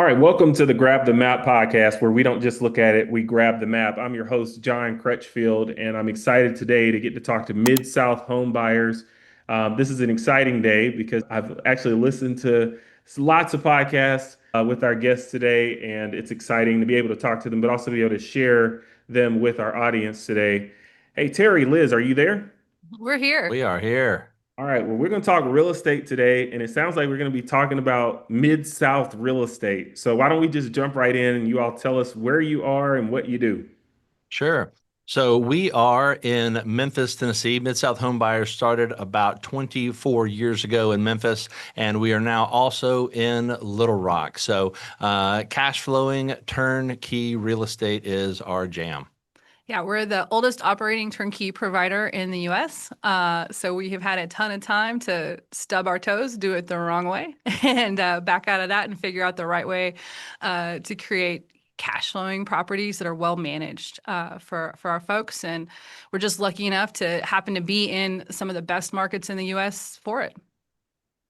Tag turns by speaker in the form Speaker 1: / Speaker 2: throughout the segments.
Speaker 1: right, welcome to the Grab the Map podcast, where we don't just look at it, we grab the map. I'm your host, John Crutchfield, and I'm excited today to get to talk to Mid-South home buyers. This is an exciting day because I've actually listened to lots of podcasts with our guests today, and it's exciting to be able to talk to them, but also be able to share them with our audience today. Hey, Terry, Liz, are you there?
Speaker 2: We're here.
Speaker 3: We are here.
Speaker 1: All right, well, we're going to talk real estate today, and it sounds like we're going to be talking about Mid-South real estate. So why don't we just jump right in and you all tell us where you are and what you do?
Speaker 3: Sure. So we are in Memphis, Tennessee. Mid-South Home Buyers started about 24 years ago in Memphis, and we are now also in Little Rock. So cash flowing turnkey real estate is our jam.
Speaker 2: Yeah, we're the oldest operating turnkey provider in the US. So we have had a ton of time to stub our toes, do it the wrong way, and back out of that and figure out the right way to create cash flowing properties that are well managed for our folks. And we're just lucky enough to happen to be in some of the best markets in the US for it.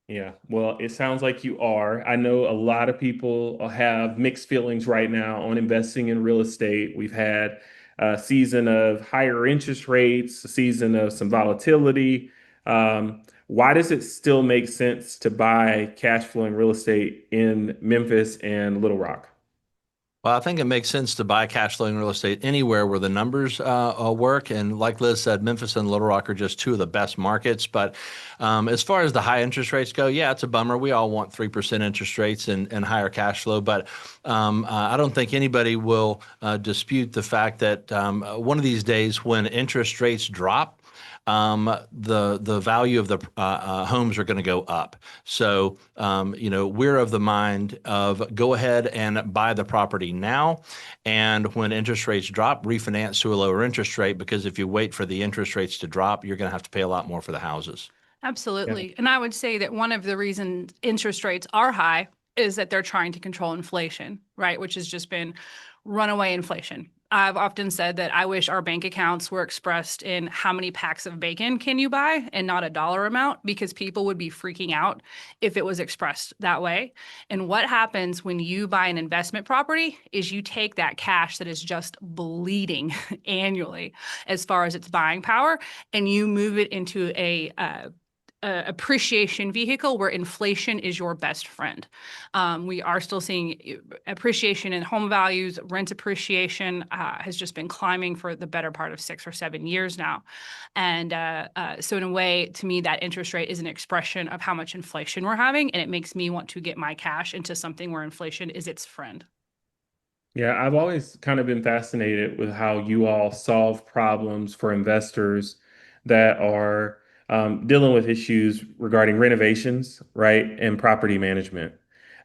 Speaker 1: Yeah, well, it sounds like you are. I know a lot of people have mixed feelings right now on investing in real estate. We've had a season of higher interest rates, a season of some volatility. Why does it still make sense to buy cash flowing real estate in Memphis and Little Rock?
Speaker 3: Well, I think it makes sense to buy cash flowing real estate anywhere where the numbers work. And like Liz said, Memphis and Little Rock are just two of the best markets. But as far as the high interest rates go, yeah, it's a bummer. We all want 3% interest rates and higher cash flow. But I don't think anybody will dispute the fact that one of these days when interest rates drop, the value of the homes are going to go up. So, we're of the mind of go ahead and buy the property now. And when interest rates drop, refinance to a lower interest rate, because if you wait for the interest rates to drop, you're going to have to pay a lot more for the houses.
Speaker 1: Yeah.
Speaker 2: Absolutely. And I would say that one of the reasons interest rates are high is that they're trying to control inflation, right? Which has just been runaway inflation. I've often said that I wish our bank accounts were expressed in how many packs of bacon can you buy and not a dollar amount, because people would be freaking out if it was expressed that way. And what happens when you buy an investment property is you take that cash that is just bleeding annually as far as its buying power, and you move it into a appreciation vehicle where inflation is your best friend. We are still seeing appreciation in home values. Rent appreciation has just been climbing for the better part of 6 or 7 years now. And so in a way, to me, that interest rate is an expression of how much inflation we're having. And it makes me want to get my cash into something where inflation is its friend.
Speaker 1: Yeah, I've always kind of been fascinated with how you all solve problems for investors that are dealing with issues regarding renovations, right, and property management.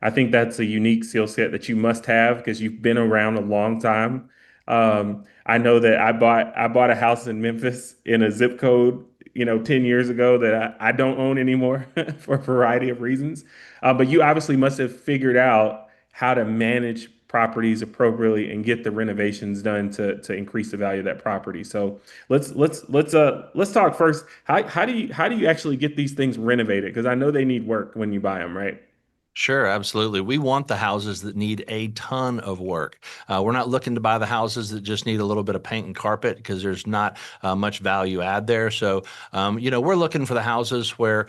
Speaker 1: I think that's a unique skill set that you must have because you've been around a long time. I know that I bought a house in Memphis in a zip code, 10 years ago that I don't own anymore for a variety of reasons. But you obviously must have figured out how to manage properties appropriately and get the renovations done to increase the value of that property. So let's talk first. How do you actually get these things renovated? Because I know they need work when you buy them, right?
Speaker 3: Sure, absolutely. We want the houses that need a ton of work. We're not looking to buy the houses that just need a little bit of paint and carpet because there's not much value add there. So, we're looking for the houses where,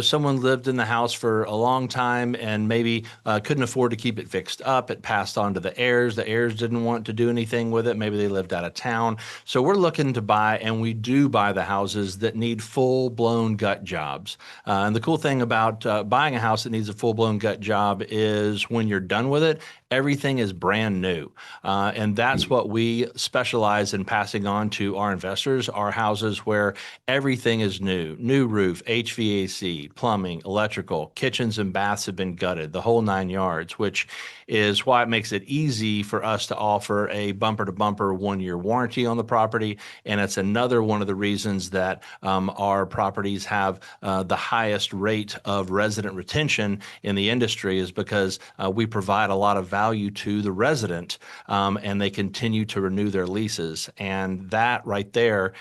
Speaker 3: someone lived in the house for a long time and maybe couldn't afford to keep it fixed up. It passed on to the heirs. The heirs didn't want to do anything with it. Maybe they lived out of town. So we're looking to buy, and we do buy the houses that need full-blown gut jobs. And the cool thing about buying a house that needs a full-blown gut job is when you're done with it, everything is brand new. And that's what we specialize in passing on to our investors, our houses where everything is new roof, HVAC, plumbing, electrical, kitchens and baths have been gutted, the whole 9 yards, which is why it makes it easy for us to offer a bumper to bumper 1 year warranty on the property. And it's another one of the reasons that our properties have the highest rate of resident retention in the industry is because we provide a lot of value to the resident, and they continue to renew their leases. And that right there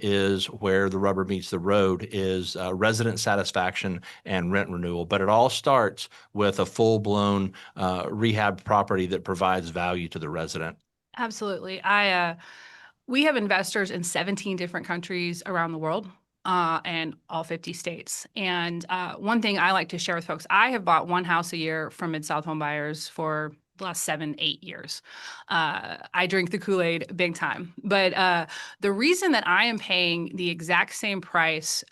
Speaker 3: is where the rubber meets the road, is resident satisfaction and rent renewal. But it all starts with a full-blown rehab property that provides value to the resident.
Speaker 2: Absolutely. We have investors in 17 different countries around the world, and all 50 states. And one thing I like to share with folks, I have bought one house a year from Mid-South home buyers for the last 7, 8 years. I drink the Kool-Aid big time. But the reason that I am paying the exact same price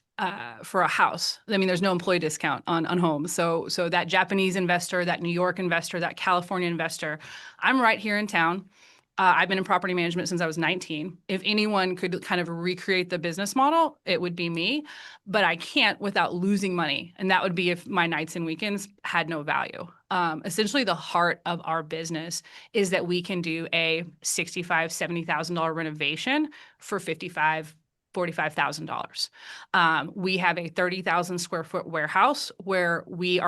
Speaker 2: for a house, I mean, there's no employee discount on homes. So that Japanese investor, that New York investor, that California investor, I'm right here in town. I've been in property management since I was 19. If anyone could kind of recreate the business model, it would be me, but I can't without losing money. And that would be if my nights and weekends had no value. Essentially, the heart of our business is that we can do a $65,000, $70,000 renovation for $45,000. We have a 30,000 square foot warehouse where we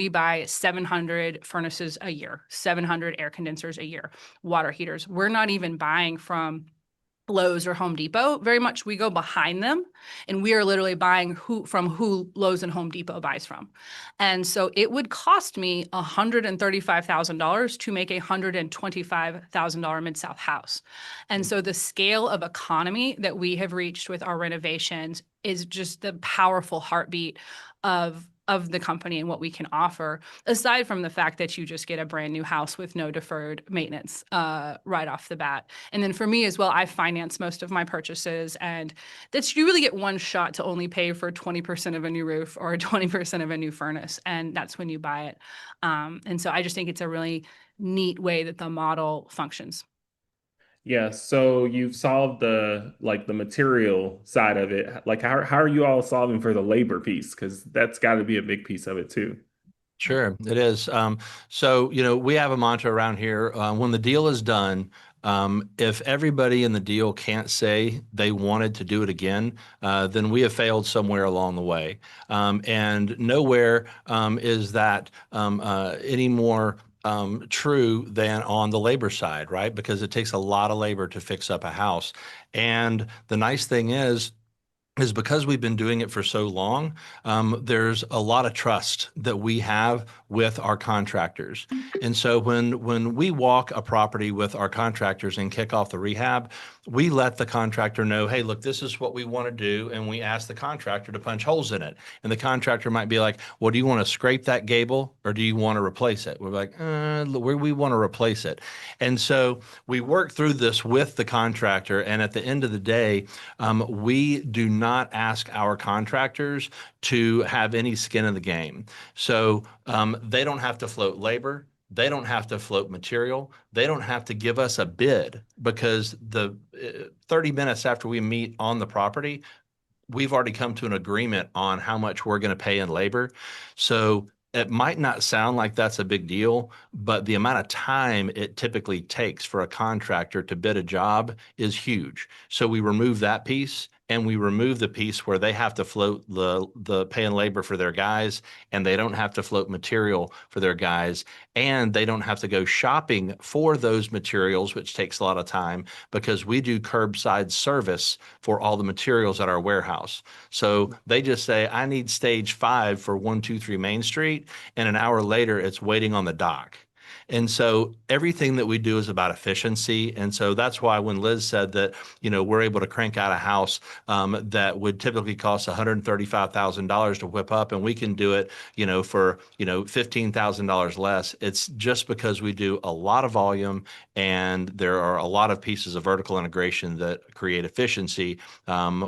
Speaker 2: buy 700 furnaces a year, 700 air condensers a year, water heaters. We're not even buying from Lowe's or Home Depot. Very much we go behind them, and we are literally buying who Lowe's and Home Depot buys from. And so it would cost me $135,000 to make a $125,000 Mid-South house. And so the scale of economy that we have reached with our renovations is just the powerful heartbeat of the company and what we can offer, aside from the fact that you just get a brand new house with no deferred maintenance right off the bat. And then for me as well, I finance most of my purchases, and you really get one shot to only pay for 20% of a new roof or 20% of a new furnace, and that's when you buy it. And so I just think it's a really neat way that the model functions.
Speaker 1: Yeah, so you've solved the material side of it. Like how are you all solving for the labor piece? Because that's got to be a big piece of it too.
Speaker 3: Sure, it is. So, we have a mantra around here. When the deal is done, if everybody in the deal can't say they wanted to do it again, then we have failed somewhere along the way. And nowhere is that any more true than on the labor side, right? Because it takes a lot of labor to fix up a house. And the nice thing is because we've been doing it for so long, there's a lot of trust that we have with our contractors. And so when we walk a property with our contractors and kick off the rehab, we let the contractor know, hey, look, this is what we want to do. And we ask the contractor to punch holes in it. And the contractor might be like, well, do you want to scrape that gable or do you want to replace it? We're like, we want to replace it. And so we work through this with the contractor. And at the end of the day, we do not ask our contractors to have any skin in the game. So they don't have to float labor. They don't have to float material. They don't have to give us a bid, because the 30 minutes after we meet on the property, we've already come to an agreement on how much we're going to pay in labor. So it might not sound like that's a big deal, but the amount of time it typically takes for a contractor to bid a job is huge. So we remove that piece, and we remove the piece where they have to float the pay and labor for their guys, and they don't have to float material for their guys, and they don't have to go shopping for those materials, which takes a lot of time, because we do curbside service for all the materials at our warehouse. So they just say, I need stage 5 for 123 Main Street, and an hour later it's waiting on the dock. And so everything that we do is about efficiency. And so that's why when Liz said that, we're able to crank out a house that would typically cost $135,000 to whip up, and we can do it, for, $15,000 less. It's just because we do a lot of volume, and there are a lot of pieces of vertical integration that create efficiency,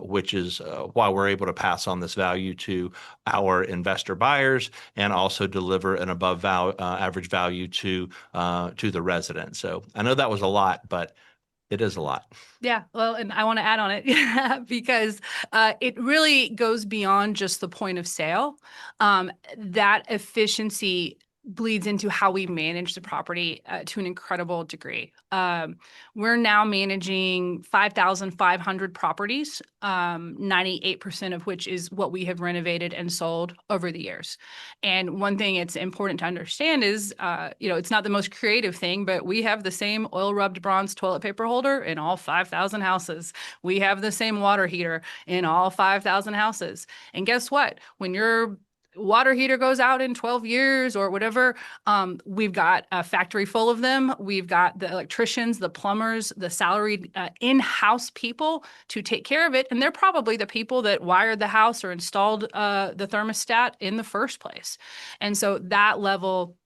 Speaker 3: which is why we're able to pass on this value to our investor buyers and also deliver an above average value to the resident. So I know that was a lot, but it is a lot.
Speaker 2: Yeah, well, and I want to add on it because it really goes beyond just the point of sale. That efficiency bleeds into how we manage the property to an incredible degree. We're now managing 5,500 properties, 98% of which is what we have renovated and sold over the years. And one thing it's important to understand is, it's not the most creative thing, but we have the same oil rubbed bronze toilet paper holder in all 5,000 houses. We have the same water heater in all 5,000 houses. And guess what? When your water heater goes out in 12 years or whatever, we've got a factory full of them. We've got the electricians, the plumbers, the salaried in-house people to take care of it. And they're probably the people that wired the house or installed the thermostat in the first place. And so that level,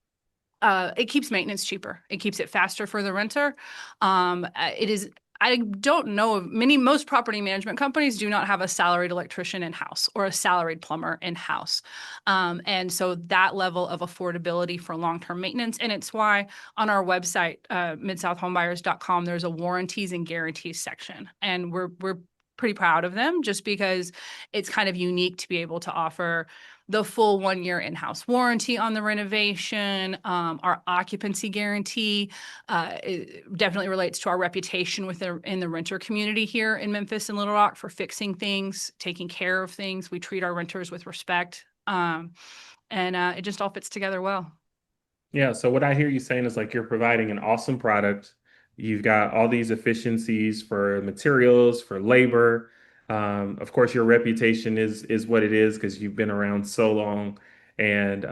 Speaker 2: it keeps maintenance cheaper. It keeps it faster for the renter. I don't know of most property management companies do not have a salaried electrician in-house or a salaried plumber in-house. And so that level of affordability for long-term maintenance. And it's why on our website, midsouthhomebuyers.com, there's a warranties and guarantees section. And we're pretty proud of them just because it's kind of unique to be able to offer the full 1-year in-house warranty on the renovation. Our occupancy guarantee it definitely relates to our reputation in the renter community here in Memphis and Little Rock for fixing things, taking care of things. We treat our renters with respect, and it just all fits together well.
Speaker 1: Yeah, so what I hear you saying is like you're providing an awesome product. You've got all these efficiencies for materials, for labor. Of course, your reputation is what it is because you've been around so long, and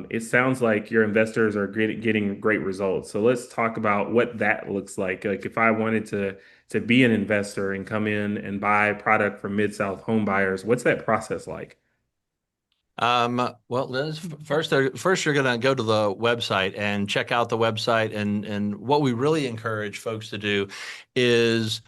Speaker 1: it sounds like your investors are getting great results. So let's talk about what that looks like. Like if I wanted to be an investor and come in and buy product from Mid South Home Buyers, what's that process like?
Speaker 3: Well, Liz, first you're going to go to the website and check out the website. And what we really encourage folks to do is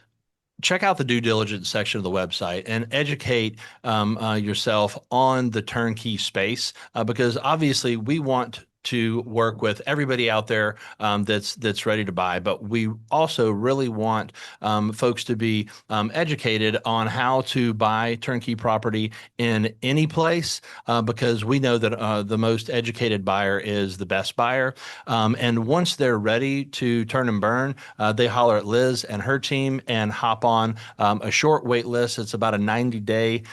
Speaker 3: check out the due diligence section of the website and educate yourself on the turnkey space, because obviously we want to work with everybody out there that's ready to buy, but we also really want folks to be educated on how to buy turnkey property in any place, because we know that the most educated buyer is the best buyer. And once they're ready to turn and burn, they holler at Liz and her team and hop on a short wait list. It's about a 90-day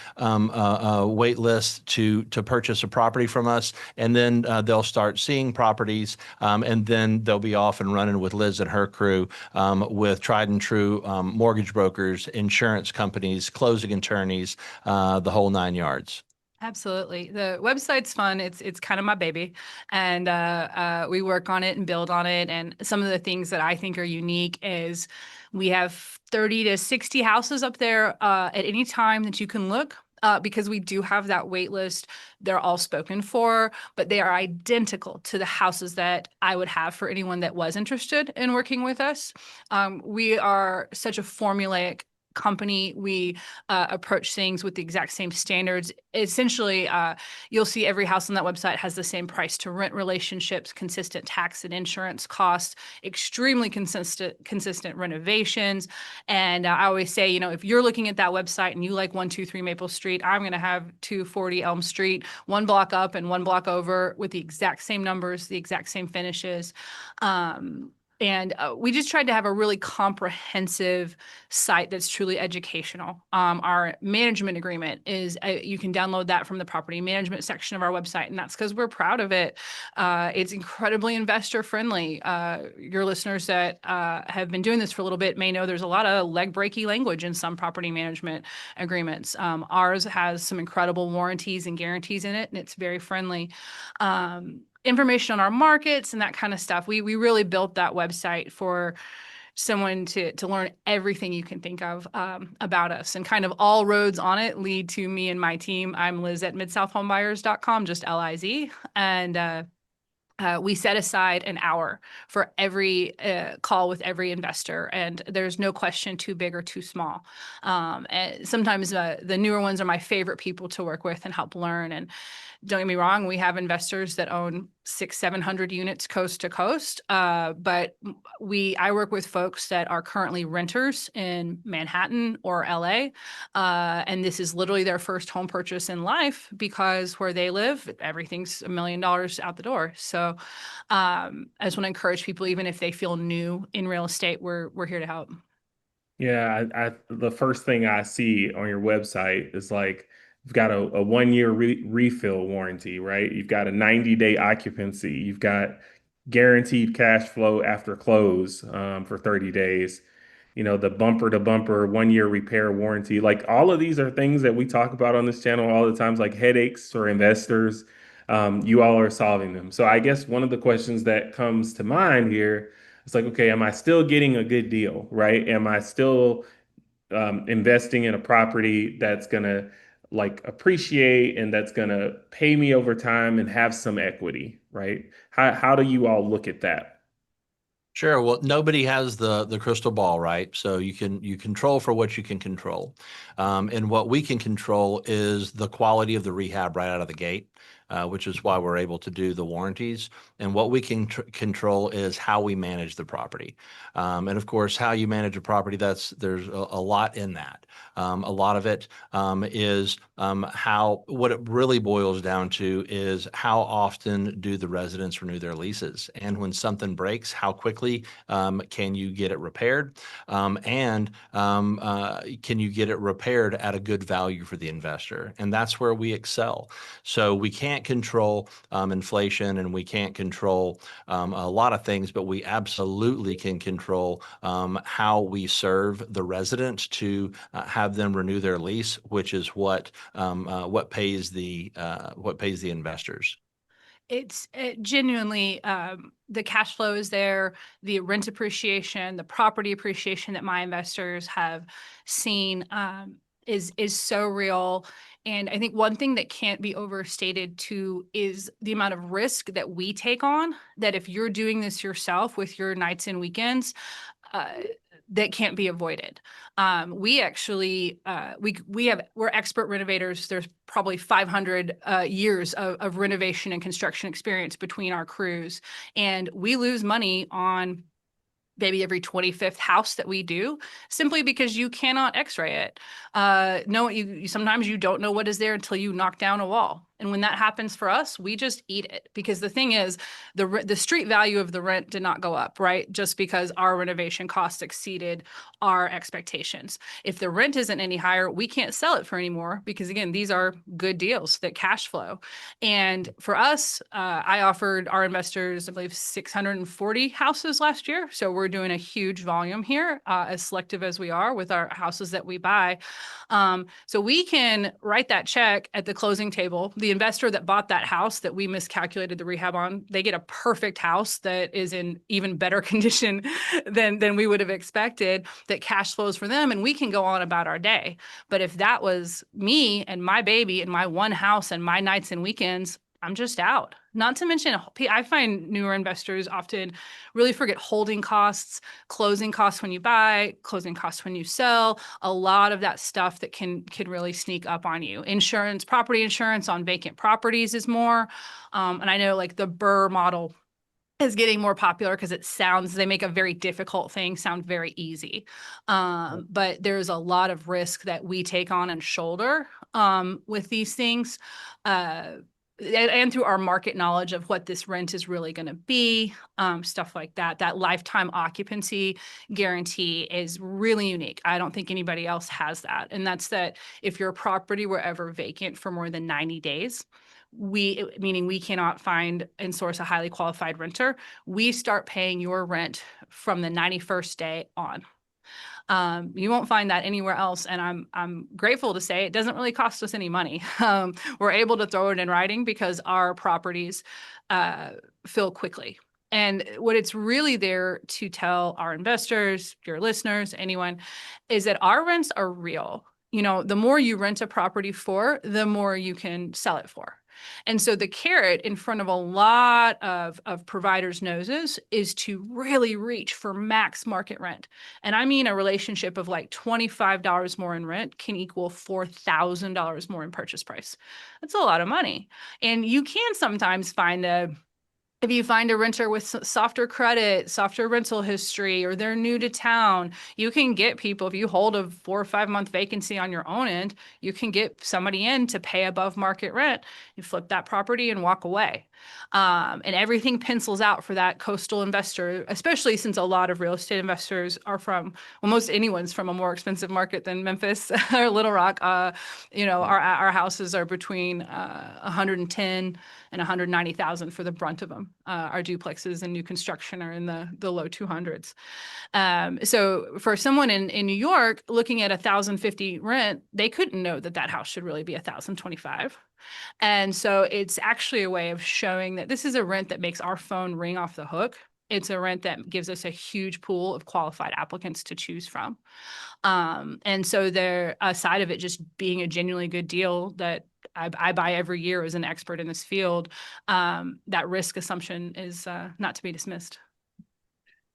Speaker 3: wait list to purchase a property from us, and then they'll start seeing properties, and then they'll be off and running with Liz and her crew, with tried and true mortgage brokers, insurance companies, closing attorneys, the whole 9 yards.
Speaker 2: Absolutely. The website's fun. It's kind of my baby, and we work on it and build on it. And some of the things that I think are unique is we have 30 to 60 houses up there at any time that you can look. Because we do have that wait list. They're all spoken for, but they are identical to the houses that I would have for anyone that was interested in working with us. We are such a formulaic company. We approach things with the exact same standards. Essentially, you'll see every house on that website has the same price to rent relationships, consistent tax and insurance costs, extremely consistent renovations. And I always say, if you're looking at that website and you like 123 Maple Street, I'm going to have 240 Elm Street, one block up and one block over with the exact same numbers, the exact same finishes. And we just tried to have a really comprehensive site that's truly educational. Our management agreement is, you can download that from the property management section of our website, and that's because we're proud of it. It's incredibly investor friendly. Your listeners that have been doing this for a little bit may know there's a lot of leg breaky language in some property management agreements. Ours has some incredible warranties and guarantees in it, and it's very friendly. Information on our markets and that kind of stuff. We really built that website for someone to learn everything you can think of about us, and kind of all roads on it lead to me and my team. I'm Liz at midsouthhomebuyers.com, just LIZ. And we set aside an hour for every call with every investor, and there's no question too big or too small. And sometimes the newer ones are my favorite people to work with and help learn. And don't get me wrong, we have investors that own 700 units coast to coast. But I work with folks that are currently renters in Manhattan or LA. And this is literally their first home purchase in life because where they live, everything's $1 million out the door. So I just want to encourage people, even if they feel new in real estate, we're here to help.
Speaker 1: Yeah, the first thing I see on your website is like you've got a 1 year refill warranty, right? You've got a 90-day occupancy. You've got guaranteed cash flow after close for 30 days. You know, the bumper to bumper 1 year repair warranty. Like all of these are things that we talk about on this channel all the times, like headaches for investors. You all are solving them. So I guess one of the questions that comes to mind here, it's like, okay, am I still getting a good deal, right? Am I still investing in a property that's gonna like appreciate and that's gonna pay me over time and have some equity, right? How do you all look at that?
Speaker 3: Sure. Well, nobody has the crystal ball, right? So you control for what you can control, and what we can control is the quality of the rehab right out of the gate, which is why we're able to do the warranties. And what we can control is how we manage the property, and of course, how you manage a property. There's a lot in that. A lot of it is how what it really boils down to is how often do the residents renew their leases, and when something breaks, how quickly can you get it repaired, and can you get it repaired at a good value for the investor? And that's where we excel. So we can't control inflation, and we can't control a lot of things, but we absolutely can control how we serve the resident to have them renew their lease, which is what pays the investors.
Speaker 2: It's genuinely the cash flow is there, the rent appreciation, the property appreciation that my investors have seen is so real. And I think one thing that can't be overstated too is the amount of risk that we take on. That if you're doing this yourself with your nights and weekends, uh, that can't be avoided. We actually we're expert renovators. There's probably 500 years of renovation and construction experience between our crews, and we lose money on maybe every 25th house that we do, simply because you cannot x-ray it. No, sometimes you don't know what is there until you knock down a wall. And when that happens for us, we just eat it, because the thing is, the street value of the rent did not go up, right? Just because our renovation costs exceeded our expectations. If the rent isn't any higher, we can't sell it for any more, because again, these are good deals that cash flow. And for us, I offered our investors, I believe, 640 houses last year. So we're doing a huge volume here, as selective as we are with our houses that we buy. So we can write that check at the closing table. The investor that bought that house that we miscalculated the rehab on, they get a perfect house that is in even better condition than we would have expected, that cash flows for them, and we can go on about our day. But if that was me and my baby and my one house and my nights and weekends, I'm just out. Not to mention, I find newer investors often really forget holding costs, closing costs when you buy, closing costs when you sell, a lot of that stuff that can really sneak up on you. Insurance, property insurance on vacant properties is more. And I know like the Burr model is getting more popular because they make a very difficult thing sound very easy. But there's a lot of risk that we take on and shoulder with these things. And through our market knowledge of what this rent is really going to be, stuff like that. That lifetime occupancy guarantee is really unique. I don't think anybody else has that. And that's that if your property were ever vacant for more than 90 days, meaning we cannot find and source a highly qualified renter, we start paying your rent from the 91st day on. You won't find that anywhere else, and I'm grateful to say it doesn't really cost us any money. We're able to throw it in writing because our properties fill quickly. And what it's really there to tell our investors, your listeners, anyone, is that our rents are real. You know, the more you rent a property for, the more you can sell it for. And so the carrot in front of a lot of providers' noses is to really reach for max market rent. And I mean a relationship of like $25 more in rent can equal $4,000 more in purchase price. That's a lot of money. And you can sometimes find If you find a renter with softer credit, softer rental history, or they're new to town, you can get people, if you hold a 4 or 5 month vacancy on your own end, you can get somebody in to pay above market rent. You flip that property and walk away. And everything pencils out for that coastal investor, especially since a lot of real estate investors are from, well, most anyone's from a more expensive market than Memphis or Little Rock. Our houses are between 110 and 190,000 for the brunt of them. Our duplexes and new construction are in the low 200s. So for someone in New York looking at 1,050 rent, they couldn't know that that house should really be 1,025. And so it's actually a way of showing that this is a rent that makes our phone ring off the hook. It's a rent that gives us a huge pool of qualified applicants to choose from. And so there, aside of it just being a genuinely good deal that I buy every year as an expert in this field, that risk assumption is not to be dismissed.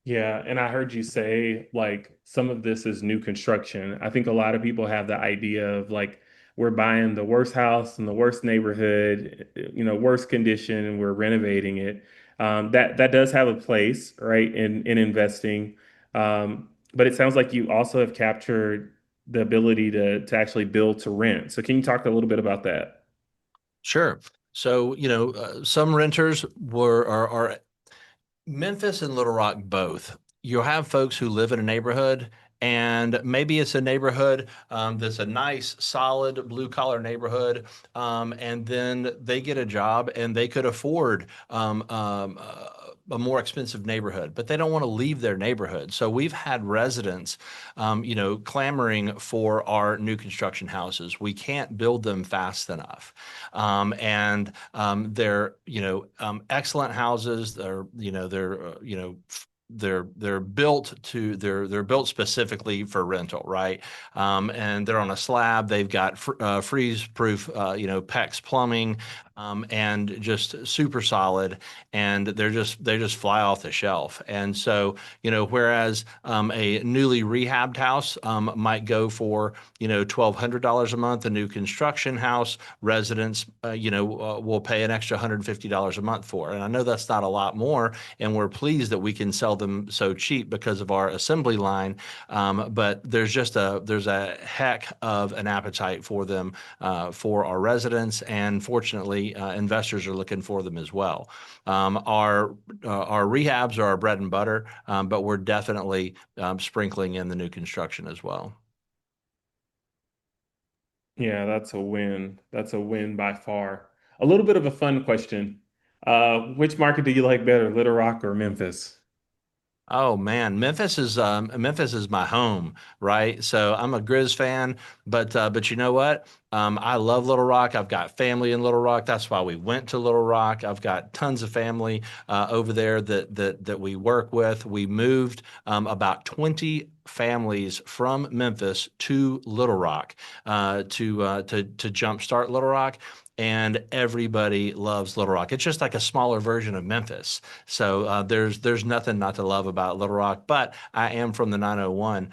Speaker 1: Yeah, and I heard you say like some of this is new construction. I think a lot of people have the idea of like we're buying the worst house in the worst neighborhood, worst condition, and we're renovating it. That does have a place, right, in investing. But it sounds like you also have captured the ability to actually build to rent. So can you talk a little bit about that?
Speaker 3: Sure. So, some renters are Memphis and Little Rock both. You'll have folks who live in a neighborhood, and maybe it's a neighborhood that's a nice, solid blue collar neighborhood, and then they get a job and they could afford a more expensive neighborhood, but they don't want to leave their neighborhood. So we've had residents, clamoring for our new construction houses. We can't build them fast enough, and they're excellent houses. They're they're built specifically for rental, right? And they're on a slab. They've got freeze proof, PEX plumbing, and just super solid. And they just fly off the shelf. And so, whereas a newly rehabbed house might go for $1,200 a month, a new construction house residents will pay an extra $150 a month for. And I know that's not a lot more, and we're pleased that we can sell them so cheap because of our assembly line. But there's a heck of an appetite for them for our residents, and fortunately, investors are looking for them as well. Our rehabs are our bread and butter, but we're definitely sprinkling in the new construction as well.
Speaker 1: Yeah, that's a win. That's a win by far. A little bit of a fun question. Which market do you like better, Little Rock or Memphis?
Speaker 3: Oh man, Memphis is my home, right? So I'm a Grizz fan, but you know what? I love Little Rock. I've got family in Little Rock. That's why we went to Little Rock. I've got tons of family over there that we work with. We moved about 20 families from Memphis to Little Rock to jumpstart Little Rock. And everybody loves Little Rock. It's just like a smaller version of Memphis. So there's nothing not to love about Little Rock. But I am from the 901,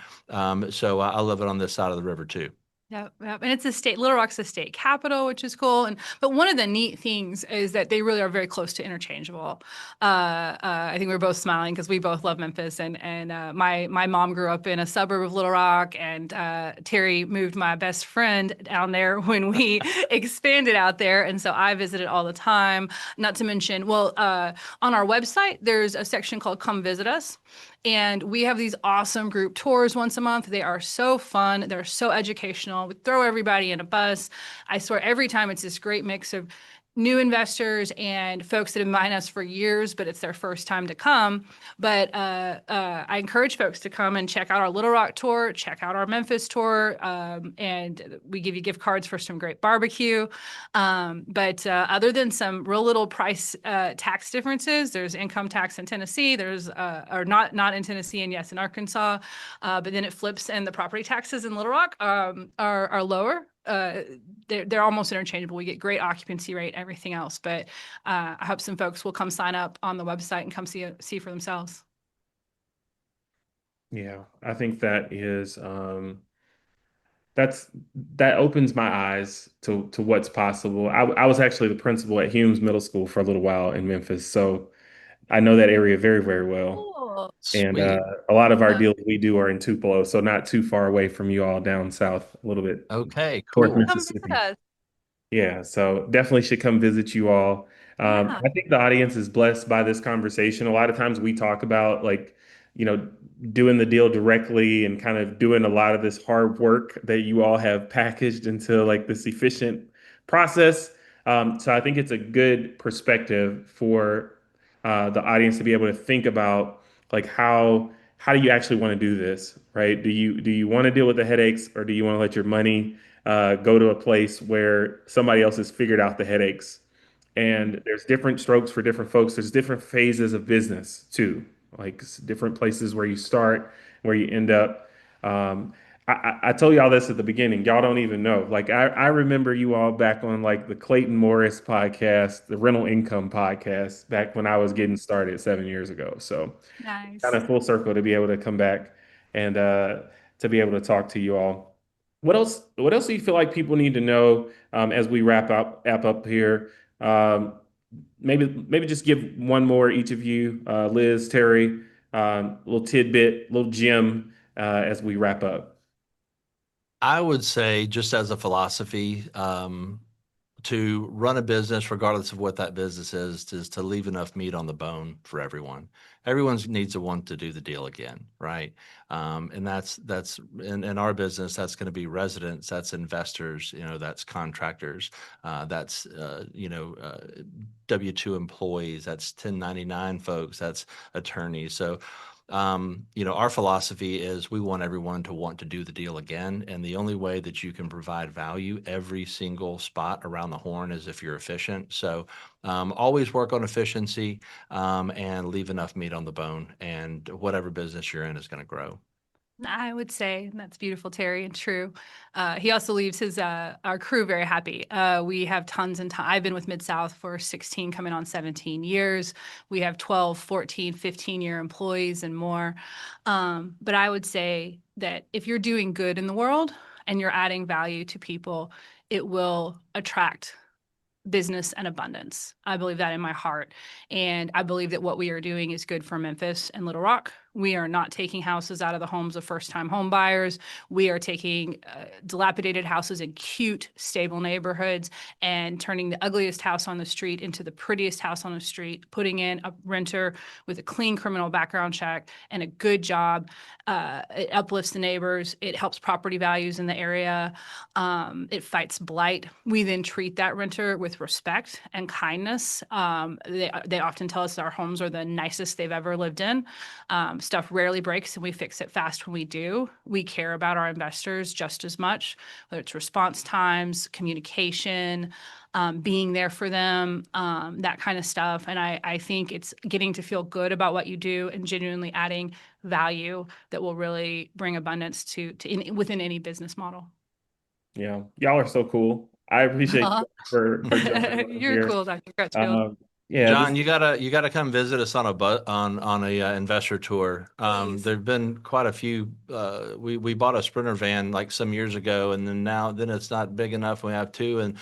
Speaker 3: so I love it on this side of the river too.
Speaker 2: Yep, yep. And it's a state, Little Rock's a state capital, which is cool. But one of the neat things is that they really are very close to interchangeable. I think we're both smiling because we both love Memphis, and my mom grew up in a suburb of Little Rock, and Terry moved my best friend down there when we expanded out there, and so I visited all the time. Not to mention, well, on our website there's a section called "Come Visit Us." And we have these awesome group tours once a month. They are so fun. They're so educational. We throw everybody in a bus. I swear every time it's this great mix of new investors and folks that have known us for years, but it's their first time to come. But I encourage folks to come and check out our Little Rock tour, check out our Memphis tour, and we give you gift cards for some great barbecue. But other than some real little price tax differences, there's income tax in Tennessee, there's or not in Tennessee, and yes, in Arkansas, but then it flips, and the property taxes in Little Rock are lower. They're almost interchangeable. We get great occupancy rate, everything else. But I hope some folks will come sign up on the website and come see for themselves.
Speaker 1: Yeah, I think that's that opens my eyes to what's possible. I was actually the principal at Humes Middle School for a little while in Memphis, so I know that area very, very well.
Speaker 2: Cool.
Speaker 1: And
Speaker 3: Sweet.
Speaker 1: a lot of our
Speaker 2: Uh,
Speaker 1: deals we do are in Tupelo, so not too far away from you all down south, a little bit
Speaker 3: Okay,
Speaker 1: towards
Speaker 3: cool.
Speaker 2: Come visit
Speaker 1: Mississippi.
Speaker 2: us.
Speaker 1: Yeah, so definitely should come visit you all.
Speaker 2: Yeah.
Speaker 1: I think the audience is blessed by this conversation. A lot of times we talk about like, you know, doing the deal directly and kind of doing a lot of this hard work that you all have packaged into like this efficient process. So I think it's a good perspective for the audience to be able to think about like how do you actually want to do this, right? Do you want to deal with the headaches or do you want to let your money go to a place where somebody else has figured out the headaches. And there's different strokes for different folks. There's different phases of business too, like different places where you start, where you end up. Um, I told y'all this at the beginning. Y'all don't even know. Like I remember you all back on like the Clayton Morris podcast, the rental income podcast, back when I was getting started 7 years ago. So kind
Speaker 2: Nice.
Speaker 1: of full circle to be able to come back and to be able to talk to you all. What else do you feel like people need to know as we wrap up here? Um, maybe just give one more each of you, Liz, Terry, little tidbit, little gem as we wrap up.
Speaker 3: I would say, just as a philosophy, to run a business, regardless of what that business is to leave enough meat on the bone for everyone. Everyone needs to want to do the deal again, right? And that's in our business, that's going to be residents, that's investors, that's contractors, that's W-2 employees, that's 1099 folks, that's attorneys. So our philosophy is we want everyone to want to do the deal again. And the only way that you can provide value every single spot around the horn is if you're efficient. So always work on efficiency and leave enough meat on the bone. And whatever business you're in is going to grow.
Speaker 2: I would say that's beautiful, Terry, and true. He also leaves his our crew very happy. We have tons and tons. I've been with Mid-South for 16, coming on 17 years. We have 12, 14, 15-year employees and more. But I would say that if you're doing good in the world and you're adding value to people, it will attract business and abundance. I believe that in my heart. And I believe that what we are doing is good for Memphis and Little Rock. We are not taking houses out of the homes of first-time home buyers. We are taking dilapidated houses in cute, stable neighborhoods and turning the ugliest house on the street into the prettiest house on the street, putting in a renter with a clean criminal background check and a good job. It uplifts the neighbors. It helps property values in the area. It fights blight. We then treat that renter with respect and kindness. They often tell us our homes are the nicest they've ever lived in. Stuff rarely breaks and we fix it fast when we do. We care about our investors just as much, whether it's response times, communication, being there for them, that kind of stuff. And I think it's getting to feel good about what you do and genuinely adding value that will really bring abundance within any business model.
Speaker 1: Yeah, y'all are so cool. I appreciate you for jumping on
Speaker 2: You're
Speaker 1: here.
Speaker 2: cool, Dr. Crutchfield.
Speaker 1: Um, yeah, this
Speaker 3: John, you gotta come visit us on a investor tour.
Speaker 2: Please.
Speaker 3: There've been quite a few. We bought a Sprinter van like some years ago, and then it's not big enough. We have two, and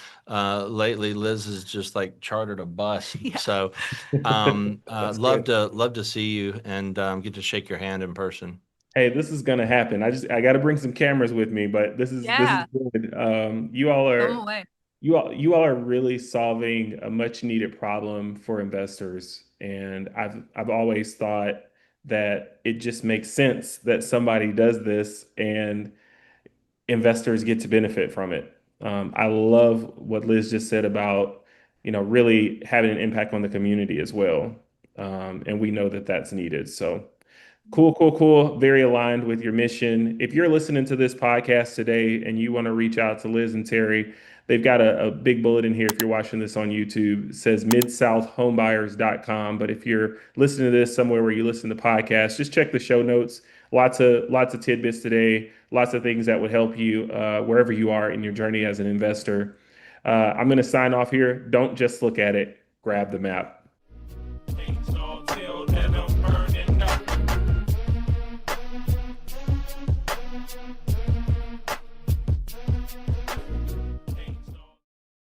Speaker 3: lately Liz has just like chartered a bus.
Speaker 2: Yeah.
Speaker 3: So,
Speaker 1: that's good.
Speaker 3: love to see you and get to shake your hand in person.
Speaker 1: Hey, this is gonna happen. I got to bring some cameras with me, but this is
Speaker 2: Yeah.
Speaker 1: good. You all
Speaker 2: Come
Speaker 1: are
Speaker 2: away.
Speaker 1: you all are really solving a much needed problem for investors, and I've always thought that it just makes sense that somebody does this and investors get to benefit from it. I love what Liz just said about really having an impact on the community as well, and we know that that's needed. So. Cool, cool, cool. Very aligned with your mission. If you're listening to this podcast today and you want to reach out to Liz and Terry, they've got a big bullet in here. If you're watching this on YouTube, it says midsouthhomebuyers.com. But if you're listening to this somewhere where you listen to podcasts, just check the show notes. Lots of tidbits today, lots of things that would help you wherever you are in your journey as an investor. I'm going to sign off here. Don't just look at it, grab the map.